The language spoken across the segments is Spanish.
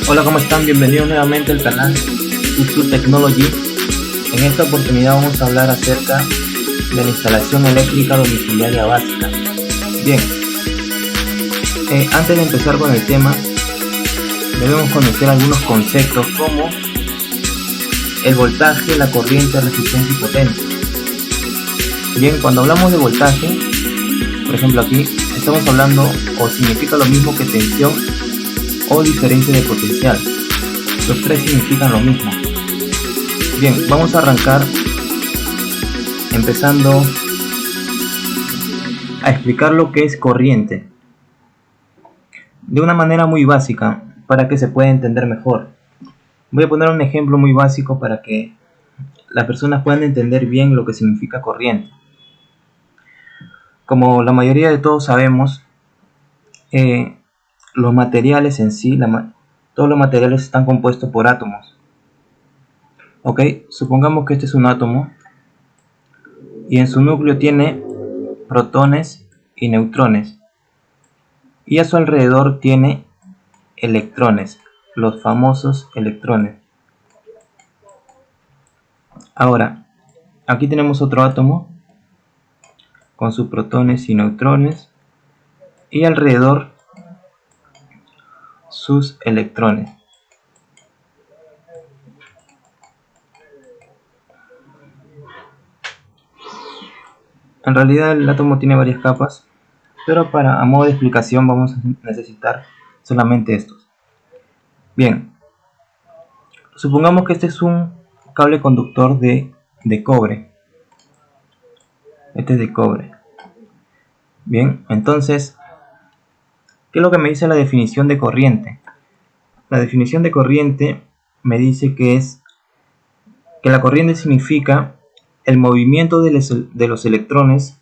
Hola, ¿cómo están? Bienvenidos nuevamente al canal Tutu Technology. En esta oportunidad vamos a hablar acerca de la instalación eléctrica domiciliaria básica. Bien, antes de empezar con el tema, debemos conocer algunos conceptos como el voltaje, la corriente, resistencia y potencia. Bien, cuando hablamos de voltaje, por ejemplo aquí, estamos hablando o significa lo mismo que tensión o diferencia de potencial. Los tres significan lo mismo. Bien, vamos a arrancar empezando a explicar lo que es corriente de una manera muy básica para que se pueda entender mejor. Voy a poner un ejemplo muy básico para que las personas puedan entender bien lo que significa corriente. Como la mayoría de todos sabemos, los materiales en sí, todos los materiales están compuestos por átomos. Ok, supongamos que este es un átomo y en su núcleo tiene protones y neutrones, y a su alrededor tiene electrones, los famosos electrones. Ahora, aquí tenemos otro átomo con sus protones y neutrones y alrededor sus electrones. En realidad el átomo tiene varias capas, pero a modo de explicación vamos a necesitar solamente estos. Bien, supongamos que este es un cable conductor de cobre. Este es de cobre. Bien, entonces, ¿qué es lo que me dice la definición de corriente? La definición de corriente me dice que la corriente significa el movimiento de los electrones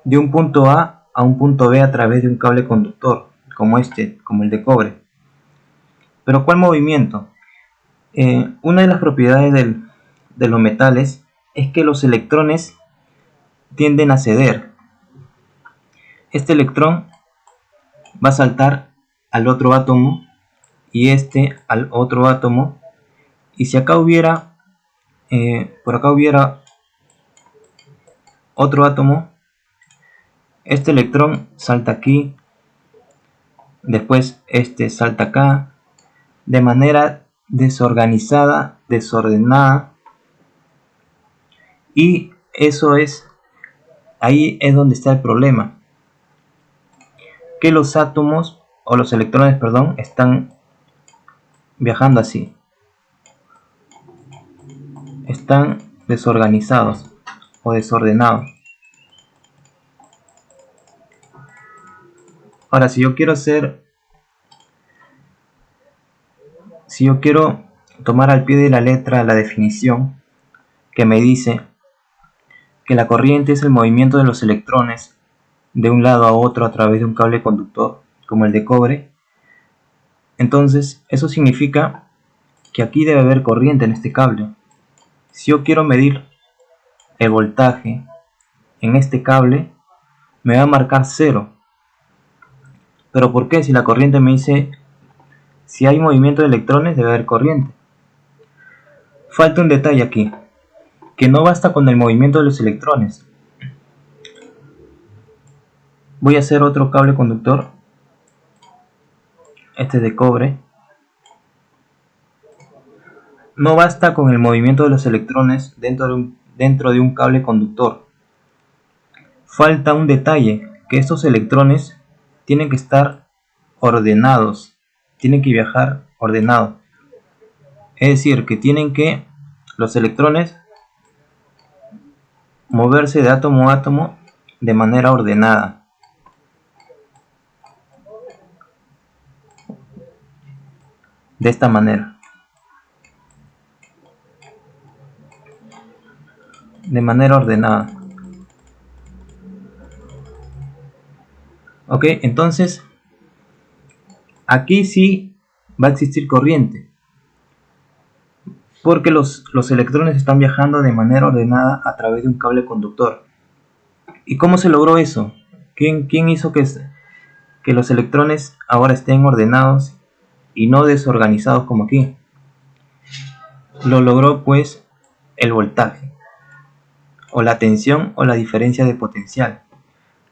de un punto A un punto B a través de un cable conductor, como el de cobre. Pero ¿cuál movimiento? Una de las propiedades de los metales es que los electrones tienden a ceder. Este electrón va a saltar al otro átomo y este al otro átomo, y si acá hubiera por acá hubiera otro átomo, este electrón salta aquí, después este salta acá, de manera desorganizada, desordenada, y ahí es donde está el problema, que los átomos o los electrones, perdón, están viajando así, están desorganizados o desordenados. Ahora, si yo quiero tomar al pie de la letra la definición que me dice que la corriente es el movimiento de los electrones de un lado a otro a través de un cable conductor, como el de cobre, entonces eso significa que aquí debe haber corriente en este cable. Si yo quiero medir el voltaje en este cable, me va a marcar 0. ¿Pero por qué? Si la corriente me dice, si hay movimiento de electrones, debe haber corriente. Falta un detalle aquí, que no basta con el movimiento de los electrones. Voy a hacer otro cable conductor. Este es de cobre. No basta con el movimiento de los electrones dentro de un cable conductor. Falta un detalle, que estos electrones tienen que estar ordenados, tienen que viajar ordenados. Es decir, que los electrones moverse de átomo a átomo de manera ordenada. De esta manera. De manera ordenada. Ok, entonces aquí sí va a existir corriente, porque los electrones están viajando de manera ordenada a través de un cable conductor. ¿Y cómo se logró eso? ¿Quién hizo que los electrones ahora estén ordenados y no desorganizados como aquí. Lo logró pues el voltaje, o la tensión o la diferencia de potencial.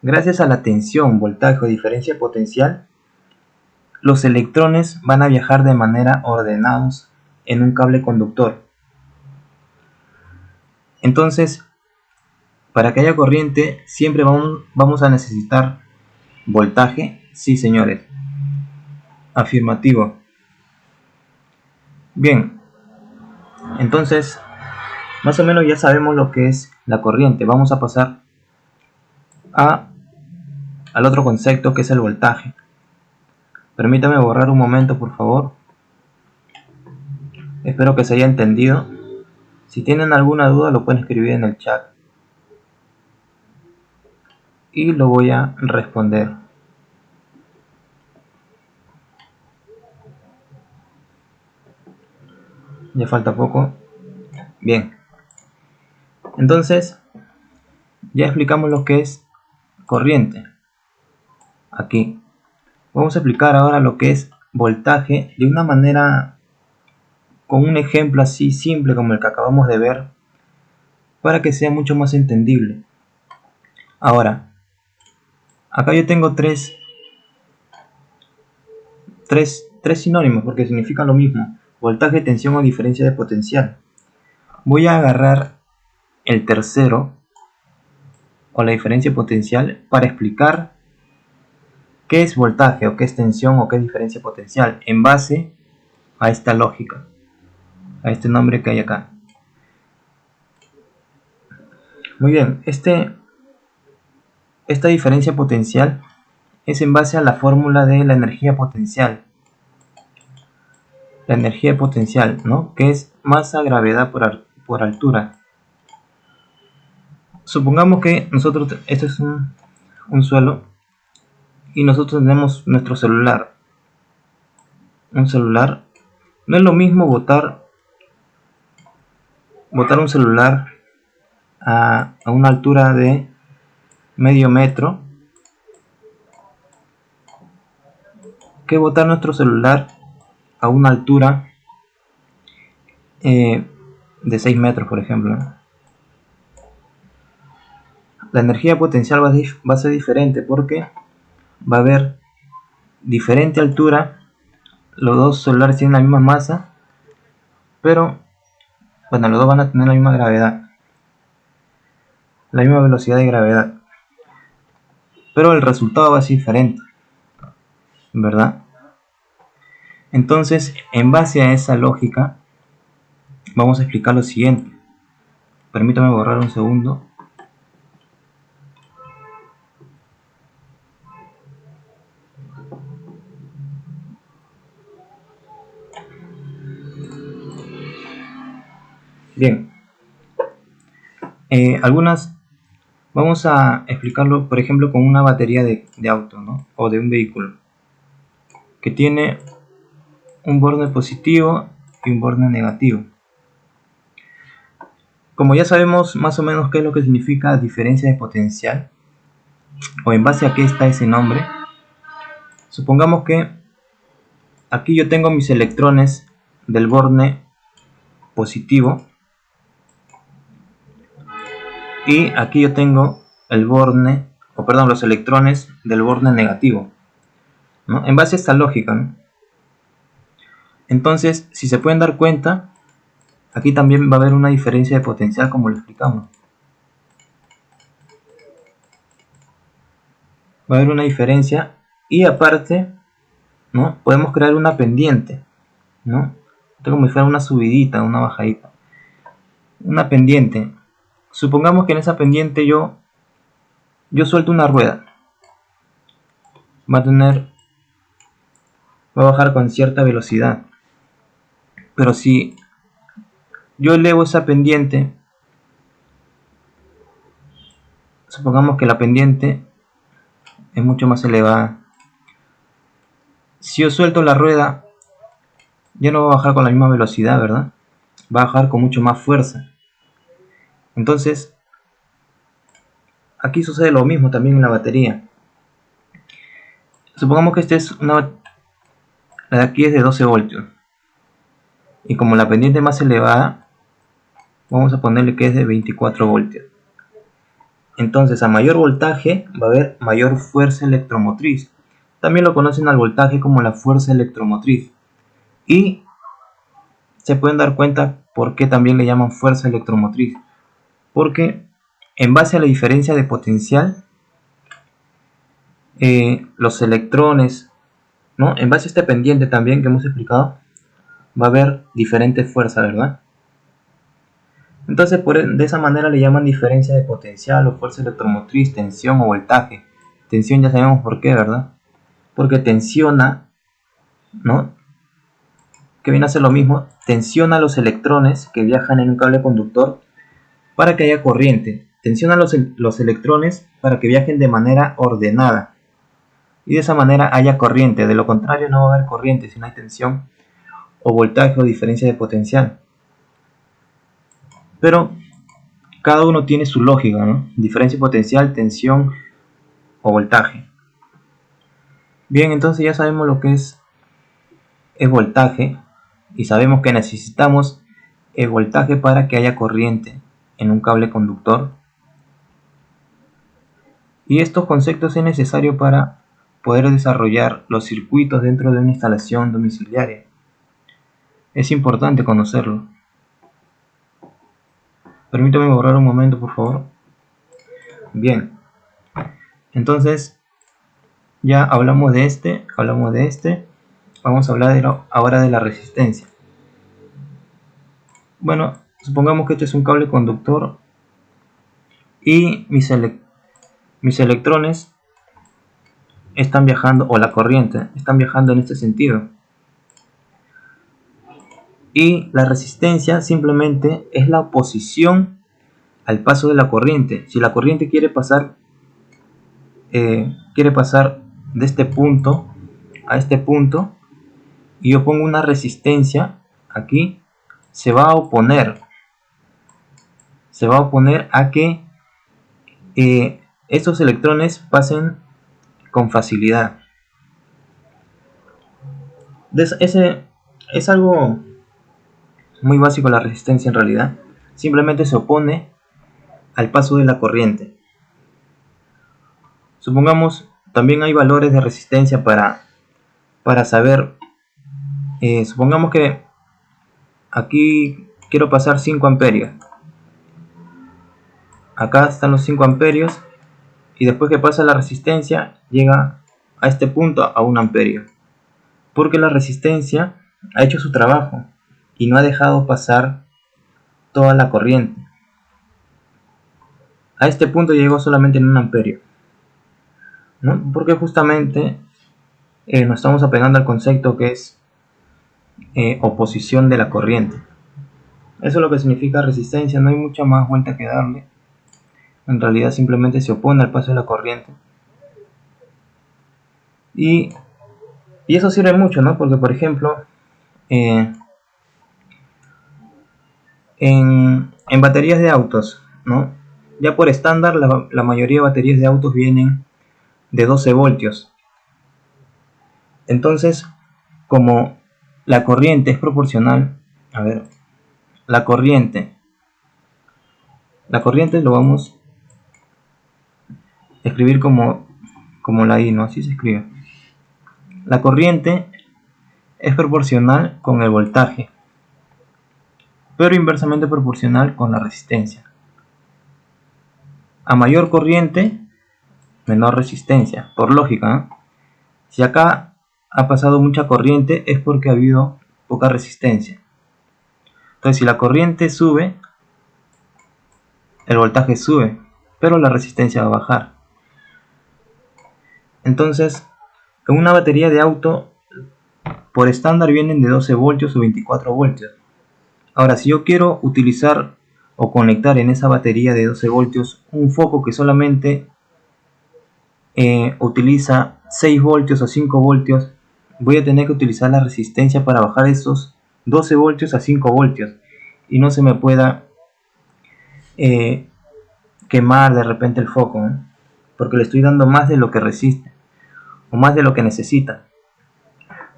Gracias a la tensión, voltaje o diferencia de potencial, los electrones van a viajar de manera ordenados en un cable conductor. Entonces, para que haya corriente, siempre vamos a necesitar voltaje. Sí, señores. Afirmativo. Bien, entonces, más o menos ya sabemos lo que es la corriente. Vamos a pasar al otro concepto, que es el voltaje. Permítame borrar un momento, por favor. Espero que se haya entendido. Si tienen alguna duda, lo pueden escribir en el chat y lo voy a responder. Ya falta poco. Bien, entonces ya explicamos lo que es corriente. Aquí vamos a explicar ahora lo que es voltaje de una manera, con un ejemplo así simple como el que acabamos de ver, para que sea mucho más entendible. Ahora, acá yo tengo tres sinónimos porque significan lo mismo: voltaje, tensión o diferencia de potencial. Voy a agarrar el tercero, o la diferencia de potencial, para explicar qué es voltaje, o qué es tensión, o qué es diferencia de potencial, en base a esta lógica, a este nombre que hay acá. Muy bien, esta diferencia potencial es en base a la fórmula de la energía potencial. La energía potencial, ¿no?, que es masa gravedad por altura. Supongamos que nosotros, esto es un suelo, y nosotros tenemos nuestro celular. Un celular, no es lo mismo botar un celular a una altura de medio metro que botar nuestro celular a una altura de 6 metros, por ejemplo. La energía potencial va a ser diferente, porque va a haber diferente altura. Los dos celulares tienen la misma masa, pero bueno, los dos van a tener la misma gravedad, la misma velocidad de gravedad, pero el resultado va a ser diferente, ¿verdad? Entonces, en base a esa lógica, vamos a explicar lo siguiente. Permítame borrar un segundo. Bien, vamos a explicarlo, por ejemplo, con una batería de auto, ¿no?, o de un vehículo, que tiene un borde positivo y un borde negativo. Como ya sabemos más o menos qué es lo que significa diferencia de potencial, o en base a qué está ese nombre, supongamos que aquí yo tengo mis electrones del borde positivo, y aquí yo tengo los electrones del borde negativo, ¿no?, en base a esta lógica, ¿no? Entonces, si se pueden dar cuenta, aquí también va a haber una diferencia de potencial, como lo explicamos. Va a haber una diferencia, y aparte, ¿no?, podemos crear una pendiente, ¿no?, como si fuera una subidita, una bajadita, una pendiente. Supongamos que en esa pendiente yo suelto una rueda. Va a bajar con cierta velocidad, pero si yo elevo esa pendiente, supongamos que la pendiente es mucho más elevada. Si yo suelto la rueda, ya no va a bajar con la misma velocidad, ¿verdad? Va a bajar con mucho más fuerza. Entonces, aquí sucede lo mismo también en la batería. Supongamos que esta es La de aquí es de 12 voltios. Y como la pendiente más elevada, vamos a ponerle que es de 24 voltios. Entonces, a mayor voltaje va a haber mayor fuerza electromotriz. También lo conocen al voltaje como la fuerza electromotriz. Y se pueden dar cuenta por qué también le llaman fuerza electromotriz. Porque en base a la diferencia de potencial, los electrones, ¿no? En base a este pendiente también que hemos explicado, va a haber diferente fuerza, ¿verdad? Entonces, de esa manera le llaman diferencia de potencial o fuerza electromotriz, tensión o voltaje. Tensión ya sabemos por qué, ¿verdad? Porque tensiona, ¿no? Que viene a ser lo mismo, tensiona los electrones que viajan en un cable conductor para que haya corriente. Tensiona los electrones para que viajen de manera ordenada. Y de esa manera haya corriente. De lo contrario no va a haber corriente si no hay tensión o voltaje o diferencia de potencial. Pero cada uno tiene su lógica, ¿no? Diferencia de potencial, tensión o voltaje. Bien, entonces ya sabemos lo que es el voltaje y sabemos que necesitamos el voltaje para que haya corriente en un cable conductor. Y estos conceptos es necesario para poder desarrollar los circuitos dentro de una instalación domiciliaria. Es importante conocerlo. Permítame borrar un momento, por favor. Bien. Entonces, ya hablamos de este. Vamos a hablar ahora de la resistencia. Bueno, supongamos que este es un cable conductor y mis electrones están viajando, o la corriente, están viajando en este sentido. Y la resistencia simplemente es la oposición al paso de la corriente. Si la corriente quiere pasar de este punto a este punto y yo pongo una resistencia aquí, se va a oponer a que estos electrones pasen con facilidad. Ese es algo muy básico, la resistencia en realidad. Simplemente se opone al paso de la corriente. Supongamos, también hay valores de resistencia para saber. Supongamos que aquí quiero pasar 5 amperios. Acá están los 5 amperios y después que pasa la resistencia llega a este punto a 1 amperio. Porque la resistencia ha hecho su trabajo y no ha dejado pasar toda la corriente. A este punto llegó solamente en 1 amperio, ¿no? Porque justamente nos estamos apegando al concepto que es oposición de la corriente. Eso es lo que significa resistencia, no hay mucha más vuelta que darle. En realidad simplemente se opone al paso de la corriente. Y eso sirve mucho, ¿no? Porque, por ejemplo, en baterías de autos, ¿no? Ya por estándar la mayoría de baterías de autos vienen de 12 voltios. Entonces, como la corriente es proporcional, a ver, la corriente lo vamos a escribir como la I, ¿no? Así se escribe. La corriente es proporcional con el voltaje, pero inversamente proporcional con la resistencia. A mayor corriente, menor resistencia, por lógica, ¿no? Si acá ha pasado mucha corriente es porque ha habido poca resistencia. Entonces, si la corriente sube, el voltaje sube, pero la resistencia va a bajar. Entonces, en una batería de auto, por estándar vienen de 12 voltios o 24 voltios. Ahora, si yo quiero utilizar o conectar en esa batería de 12 voltios un foco que solamente utiliza 6 voltios o 5 voltios, voy a tener que utilizar la resistencia para bajar esos 12 voltios a 5 voltios y no se me pueda quemar de repente el foco, ¿no? Porque le estoy dando más de lo que resiste o más de lo que necesita.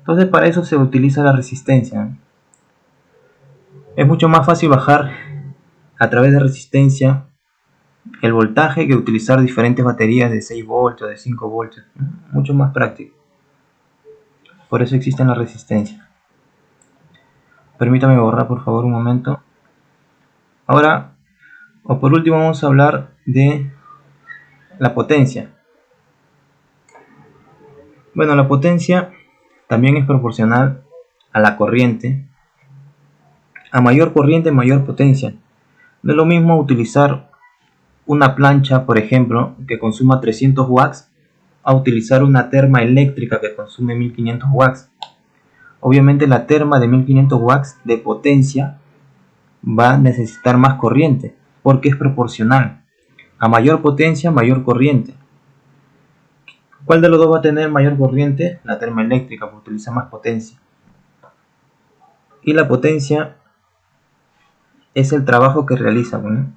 Entonces para eso se utiliza la resistencia. Es mucho más fácil bajar a través de resistencia el voltaje que utilizar diferentes baterías de 6 voltios, de 5 voltios. Mucho más práctico. Por eso existen las resistencias. Permítame borrar por favor un momento. Ahora, o por último, vamos a hablar de la potencia. Bueno, la potencia también es proporcional a la corriente. A mayor corriente, mayor potencia. No es lo mismo utilizar una plancha, por ejemplo, que consuma 300 watts, a utilizar una terma eléctrica que consume 1500 watts. Obviamente la terma de 1500 watts de potencia va a necesitar más corriente, porque es proporcional. A mayor potencia, mayor corriente. ¿Cuál de los dos va a tener mayor corriente? La termoeléctrica, porque utiliza más potencia. Y la potencia es el trabajo que realiza, ¿no?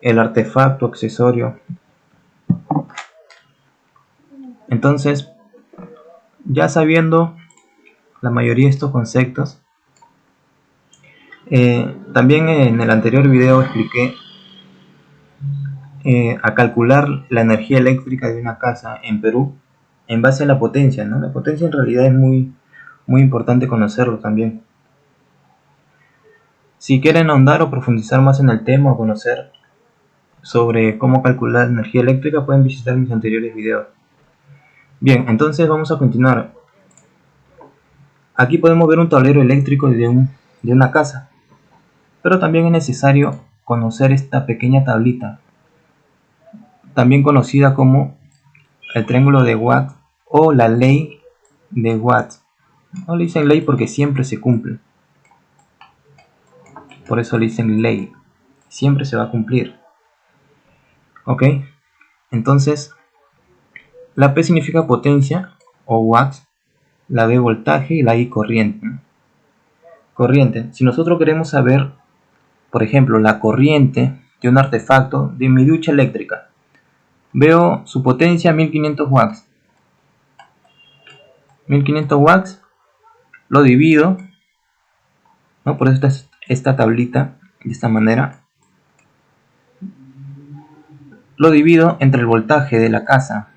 El artefacto, accesorio. Entonces, ya sabiendo la mayoría de estos conceptos, también en el anterior video expliqué a calcular la energía eléctrica de una casa en Perú en base a la potencia, ¿no? La potencia en realidad es muy importante conocerlo también. Si quieren ahondar o profundizar más en el tema o conocer sobre cómo calcular energía eléctrica, pueden visitar mis anteriores videos. Bien, entonces vamos a continuar. Aquí podemos ver un tablero eléctrico de una casa, pero también es necesario conocer esta pequeña tablita, también conocida como el triángulo de Watt o la ley de Watt. No le dicen ley porque siempre se cumple, por eso le dicen ley, siempre se va a cumplir. Ok, entonces la P significa potencia o watts, la B voltaje y la I corriente. Corriente, si nosotros queremos saber, por ejemplo, la corriente de un artefacto de mi ducha eléctrica, veo su potencia 1500 watts. 1500 watts lo divido, ¿no? Por eso esta tablita de esta manera. Lo divido entre el voltaje de la casa,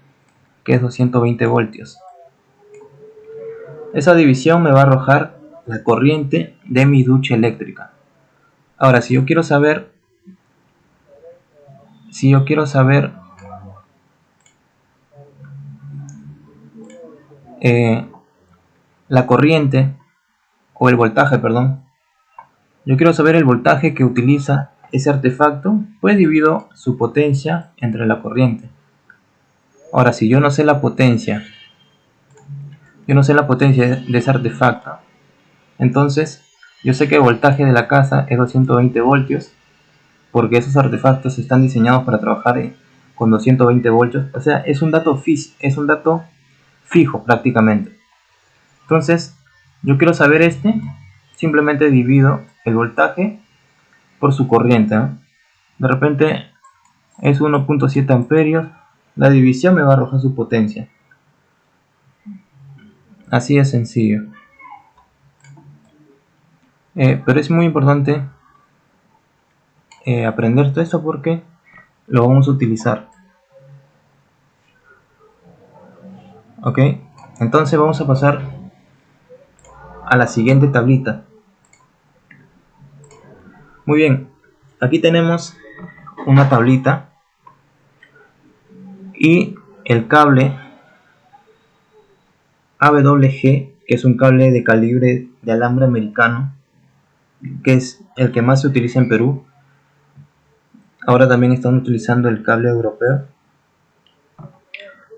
que es 220 voltios. Esa división me va a arrojar la corriente de mi ducha eléctrica. Ahora, si yo quiero saber la corriente o el voltaje, perdón, yo quiero saber el voltaje que utiliza ese artefacto, pues divido su potencia entre la corriente. Ahora, si yo no sé la potencia de ese artefacto, entonces yo sé que el voltaje de la casa es 220 voltios, porque esos artefactos están diseñados para trabajar con 220 voltios. O sea, es un dato fijo prácticamente. Entonces, yo quiero saber simplemente divido el voltaje por su corriente, ¿no? De repente es 1.7 amperios. La división me va a arrojar su potencia. Así de sencillo. Pero es muy importante aprender todo esto porque lo vamos a utilizar. Ok, entonces vamos a pasar a la siguiente tablita. Muy bien, aquí tenemos una tablita y el cable AWG, que es un cable de calibre de alambre americano, que es el que más se utiliza en Perú. Ahora también están utilizando el cable europeo,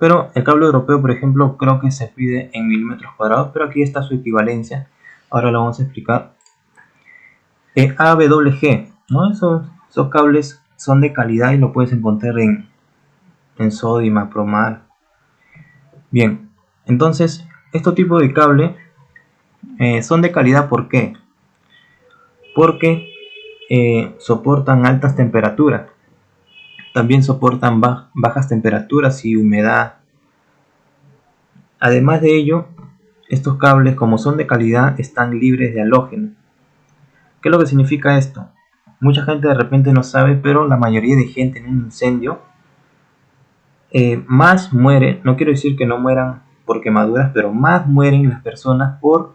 pero el cable europeo, por ejemplo, creo que se pide en milímetros cuadrados, pero aquí está su equivalencia. Ahora lo vamos a explicar. AWG, ¿no? Esos cables son de calidad y lo puedes encontrar en Sodimac, Promar. Bien, entonces estos tipos de cable son de calidad. ¿Por qué? Porque soportan altas temperaturas, también soportan bajas temperaturas y humedad. Además de ello, estos cables, como son de calidad, están libres de halógeno. ¿Qué es lo que significa esto? Mucha gente de repente no sabe, pero la mayoría de gente en un incendio más muere, no quiero decir que no mueran por quemaduras, pero más mueren las personas por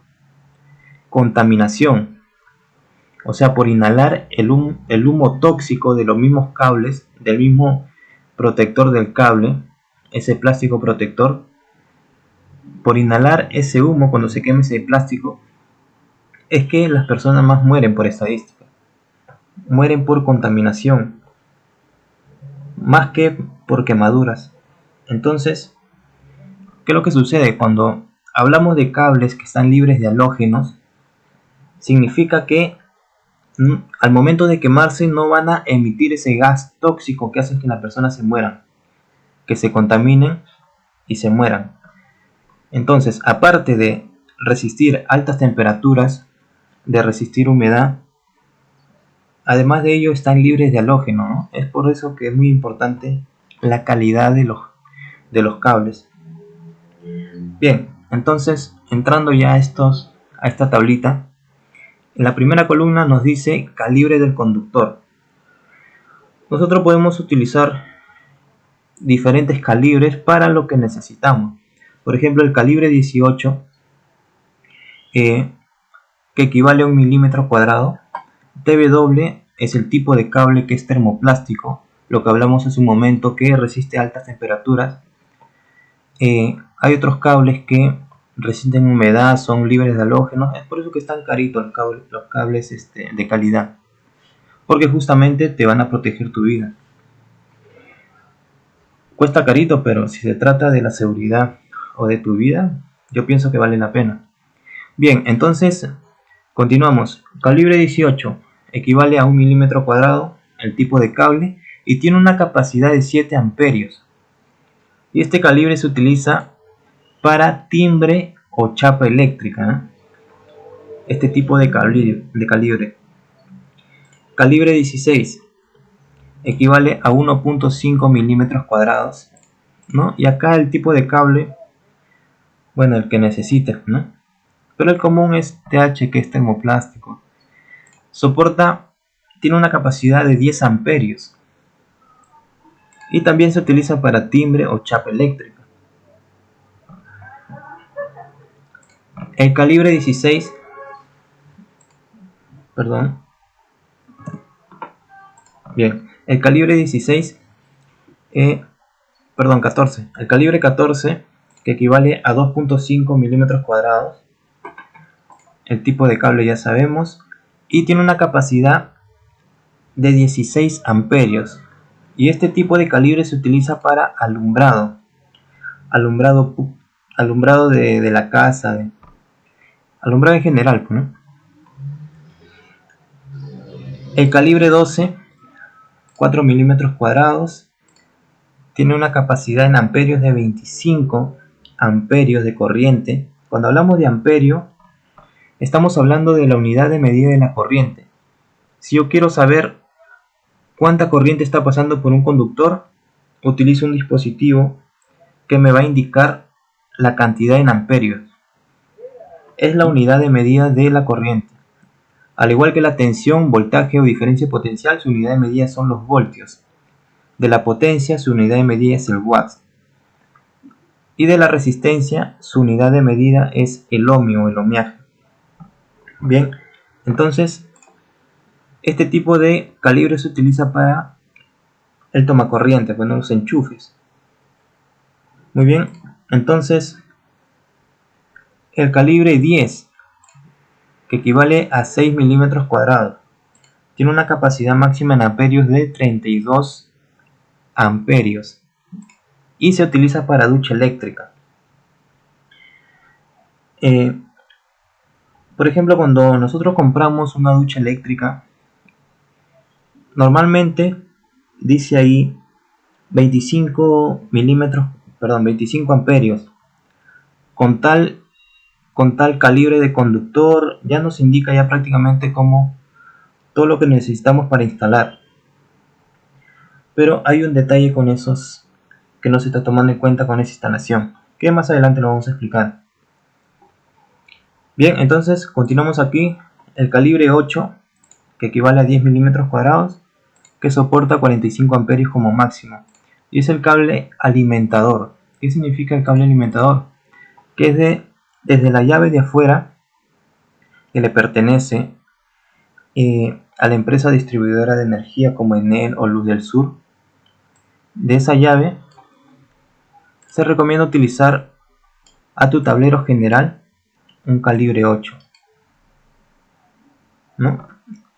contaminación, o sea, por inhalar el humo tóxico de los mismos cables, del mismo protector del cable, ese plástico protector. Por inhalar ese humo cuando se quema ese plástico, es que las personas más mueren por estadística, mueren por contaminación, más que por quemaduras. Entonces, ¿qué es lo que sucede? Cuando hablamos de cables que están libres de halógenos, significa que al momento de quemarse no van a emitir ese gas tóxico que hace que las personas se mueran, que se contaminen y se mueran. Entonces, aparte de resistir altas temperaturas, de resistir humedad, además de ello están libres de halógeno, ¿no? Es por eso que es muy importante la calidad de los cables. Bien, entonces entrando ya a esta tablita, en la primera columna nos dice calibre del conductor. Nosotros podemos utilizar diferentes calibres para lo que necesitamos. Por ejemplo, el calibre 18, que equivale a 1 milímetro cuadrado. TW es el tipo de cable que es termoplástico, lo que hablamos hace un momento, que resiste altas temperaturas. Hay otros cables que resisten humedad, son libres de halógenos, es por eso que están caritos los cables de calidad, porque justamente te van a proteger tu vida. Cuesta carito, pero si se trata de la seguridad o de tu vida, yo pienso que vale la pena. Bien, entonces continuamos. Calibre 18 equivale a 1 milímetro cuadrado, el tipo de cable, y tiene una capacidad de 7 amperios. Y este calibre se utiliza para timbre o chapa eléctrica, ¿no? Este tipo de calibre. Calibre 16 equivale a 1.5 milímetros cuadrados, ¿no? Y acá el tipo de cable, bueno, el que necesites, ¿no? Pero el común es TH, que es termoplástico. Tiene una capacidad de 10 amperios. Y también se utiliza para timbre o chapa eléctrica. El calibre 16, perdón. Bien, el calibre 16, perdón, 14. El calibre 14, que equivale a 2.5 milímetros cuadrados. El tipo de cable ya sabemos. Y tiene una capacidad de 16 amperios. Y este tipo de calibre se utiliza para alumbrado. Alumbrado de la casa. Alumbrado en general, ¿no? El calibre 12, 4 milímetros cuadrados. Tiene una capacidad en amperios de 25 amperios de corriente. Cuando hablamos de amperio, estamos hablando de la unidad de medida de la corriente. Si yo quiero saber cuánta corriente está pasando por un conductor, utilizo un dispositivo que me va a indicar la cantidad en amperios. Es la unidad de medida de la corriente. Al igual que la tensión, voltaje o diferencia potencial, su unidad de medida son los voltios. De la potencia, su unidad de medida es el watts. Y de la resistencia, su unidad de medida es el ohmio o el ohmiaje. Bien, entonces este tipo de calibre se utiliza para el tomacorriente, bueno, los enchufes. Muy bien, entonces el calibre 10, que equivale a 6 milímetros cuadrados, tiene una capacidad máxima en amperios de 32 amperios y se utiliza para ducha eléctrica. Por ejemplo, cuando nosotros compramos una ducha eléctrica, normalmente dice ahí 25 amperios. Con tal calibre de conductor ya nos indica ya prácticamente como todo lo que necesitamos para instalar. Pero hay un detalle con esos que no se está tomando en cuenta con esa instalación, que más adelante lo vamos a explicar. Bien, entonces continuamos aquí. El calibre 8, que equivale a 10 milímetros cuadrados, que soporta 45 amperios como máximo, y es el cable alimentador. ¿Qué significa el cable alimentador? Que es desde la llave de afuera, que le pertenece a la empresa distribuidora de energía como Enel o Luz del Sur. De esa llave se recomienda utilizar a tu tablero general un calibre 8, ¿no?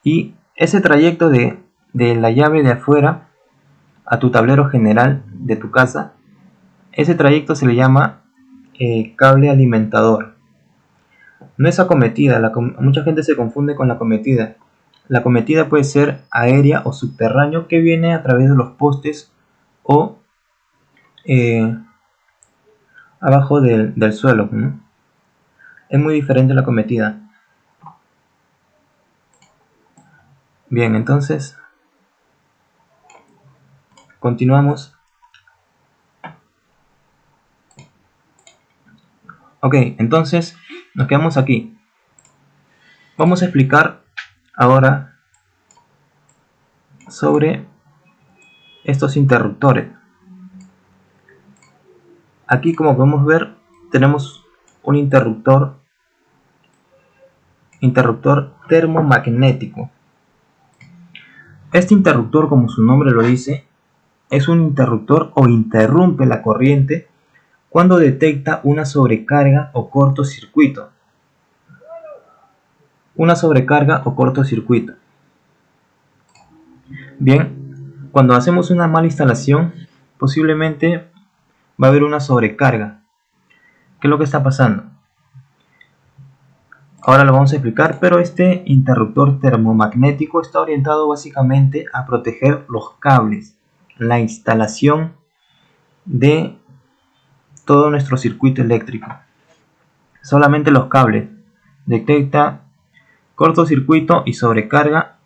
Y ese trayecto de la llave de afuera a tu tablero general de tu casa, ese trayecto se le llama cable alimentador. No es acometida, mucha gente se confunde con la acometida. La acometida puede ser aérea o subterráneo, que viene a través de los postes o abajo del suelo, ¿no? Es muy diferente la acometida. Bien, entonces continuamos. Ok, entonces nos quedamos aquí. Vamos a explicar ahora sobre estos interruptores. Aquí, como podemos ver, tenemos un interruptor termomagnético. Este interruptor, como su nombre lo dice, es un interruptor o interrumpe la corriente cuando detecta una sobrecarga o cortocircuito. Bien, cuando hacemos una mala instalación, posiblemente va a haber una sobrecarga. ¿Qué es lo que está pasando? Ahora lo vamos a explicar, pero este interruptor termomagnético está orientado básicamente a proteger los cables, la instalación de todo nuestro circuito eléctrico. Solamente los cables. Detecta cortocircuito y sobrecarga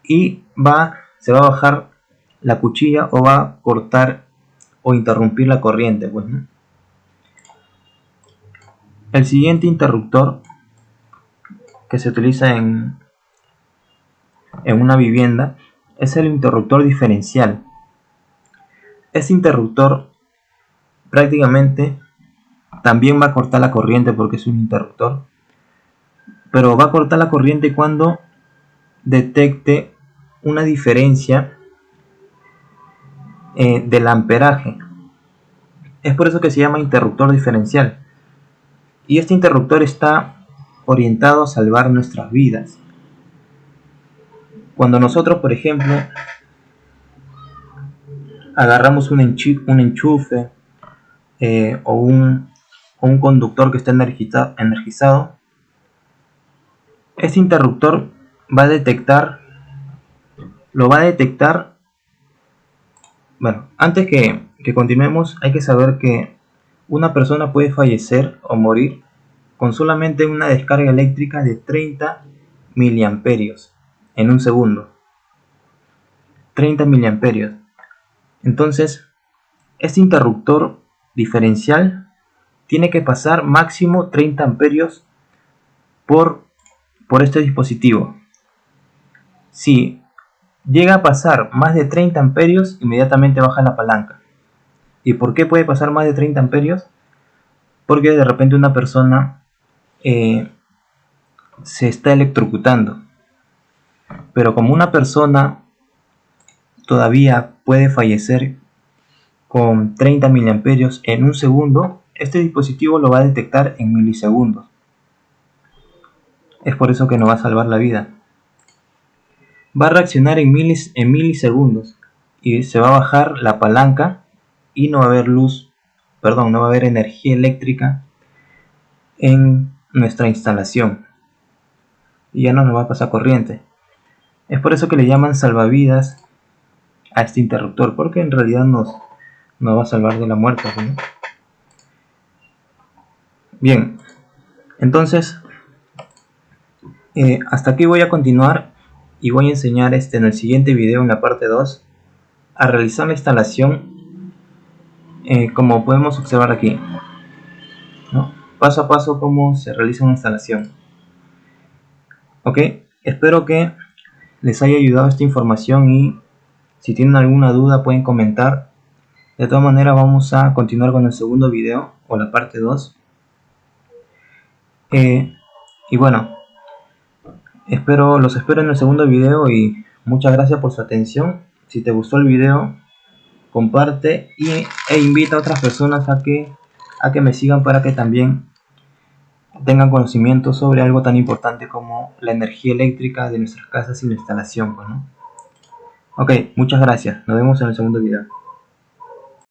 y se va a bajar la cuchilla o va a cortar o interrumpir la corriente, pues, ¿no? El siguiente interruptor que se utiliza en una vivienda es el interruptor diferencial. Este interruptor prácticamente también va a cortar la corriente porque es un interruptor, pero va a cortar la corriente cuando detecte una diferencia del amperaje. Es por eso que se llama interruptor diferencial. Y este interruptor está orientado a salvar nuestras vidas. Cuando nosotros, por ejemplo, agarramos un enchufe o un conductor que está energizado, este interruptor lo va a detectar. Bueno, antes que continuemos, hay que saber que una persona puede fallecer o morir con solamente una descarga eléctrica de 30 miliamperios en un segundo. 30 miliamperios. Entonces, este interruptor diferencial tiene que pasar máximo 30 amperios por este dispositivo. Si llega a pasar más de 30 amperios, inmediatamente baja la palanca. ¿Y por qué puede pasar más de 30 amperios? Porque de repente una persona se está electrocutando. Pero como una persona todavía puede fallecer con 30 miliamperios en un segundo, este dispositivo lo va a detectar en milisegundos. Es por eso que nos va a salvar la vida. Va a reaccionar en milisegundos y se va a bajar la palanca y no va a haber no va a haber energía eléctrica en nuestra instalación y ya no nos va a pasar corriente. Es por eso que le llaman salvavidas a este interruptor, porque en realidad nos va a salvar de la muerte, ¿no? Bien, entonces hasta aquí voy a continuar y voy a enseñar en el siguiente video, en la parte 2, a realizar la instalación como podemos observar aquí, ¿no? paso a paso cómo se realiza una instalación. Ok, espero que les haya ayudado esta información y si tienen alguna duda pueden comentar. De todas maneras vamos a continuar con el segundo video o la parte 2. Y bueno, los espero en el segundo video y muchas gracias por su atención. Si te gustó el video, comparte e invita a otras personas a que me sigan para que también tengan conocimiento sobre algo tan importante como la energía eléctrica de nuestras casas y la instalación, pues, ¿no? Ok, muchas gracias. Nos vemos en el segundo video.